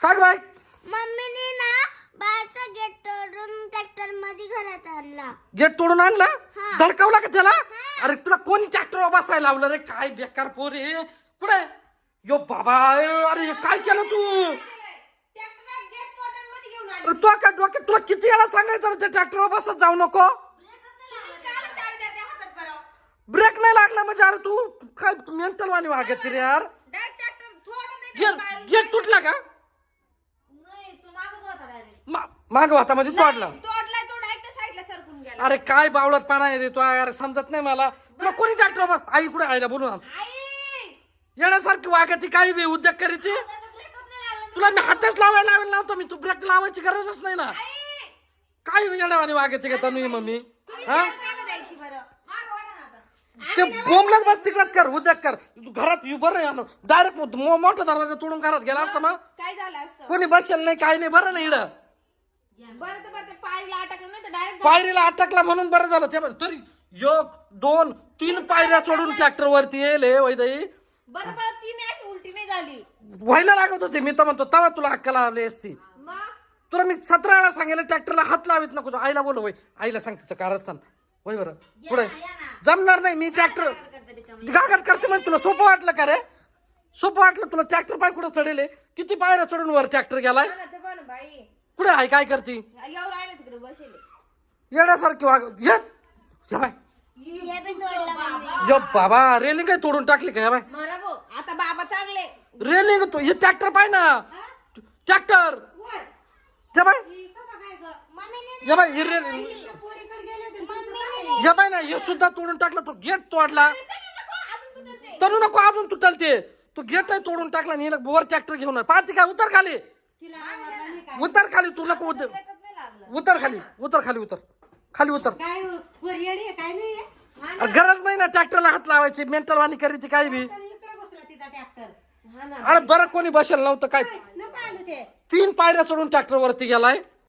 काय बाय मम्मीने ना बाहेरचा गेट तोडून ट्रॅक्टर मध्ये घरात आणला. गेट तोडून आणला धडकावला का त्याला? अरे तुला कोणी ट्रॅक्टरवर बसायला लावलं रे? काय बेकार पोर आहे. कुठे यो बाबा? अरे काय केलं तू? अरे तू काय डोक्यात तुला किती वेळा सांगायचं रे त्या ट्रॅक्टरवर बसत जाऊ नको? ब्रेक नाही लागला म्हणजे? अरे तू काय मेंटल वाणी वागत रे यार. गेट तुटला का? माग होता म्हणजे तोडला? अरे काय बावळत पाना आहे तो यार, समजत नाही मला. तुला कोणी ट्रॅक्टर आई कुठे आईला बोलून येण्यासारखी वागती, काही बी उद्योग करीती. तुला मी हातच लावायला लावेल नव्हतं मी, तू ब्रेक लावायची गरजच नाही ना. काय येण्यावानी वागते का तनु मम्मी? हा ते बोंबलाच बस तिकडच कर, उद्योग कर. तू घरात बरं डायरेक्ट मोठा दरवाजा तोडून घरात गेला असता मग काय झालं असतं? कोणी बसेल नाही, काही नाही. बरं नाही इकडं पायरीला अटकलं नाही तर डायरेक्ट पायरीला अटकला म्हणून बरं झालं. ते तरी 1 2 3 पायऱ्या चढून ट्रॅक्टर वरती येईल वैदाई. बरोबर तिने अशी उलटी नाही झाली. व्हायला लागत होते. मी तर म्हणतो तेव्हा तुला अक्कल आली असती. मग तुला मी 17 वेळा सांगितलं ट्रॅक्टरला हात लावित नको. आईला बोल वय, आईला सांग तिचं कारस्थान वय. बरं पुढे जमणार नाही. मी ट्रॅक्टर गागाट करते म्हणजे तुला सोपं वाटलं का रे? सोपं वाटलं तुला? ट्रॅक्टर पाय कुठं चढेल? किती पायऱ्या चढून वर ट्रॅक्टर गेलाय? बाई कुठे आहे? काय करती? एवढं राहिलं तिकडे बसेल. येण्यासारखी वाग बाय. यो बाबा रेलिंग काय तोडून टाकली का? बाय मरा भाऊ आता बाबा चांगले. रेलिंग तो हे ट्रॅक्टर पाय ना, ट्रॅक्टर ते बाय. या बाय या बाय ना, हे सुद्धा तोडून टाकलं. तो गेट तोडला. तरू नको अजून तुटल ते. तो गेट तोडून टाकला आणि वर ट्रॅक्टर घेऊन पाहते काय? उतर खाली, उतर खाली. तू नको उतर खाली, उतर खाली, उतर खाली, उतर. गरज नाही ना ट्रॅक्टरला हात लावायची. मेंटल वाणी करीती काय बी. अरे बरं कोणी बसेल नव्हतं काय? 3 पायऱ्या चढून ट्रॅक्टर वरती गेलाय.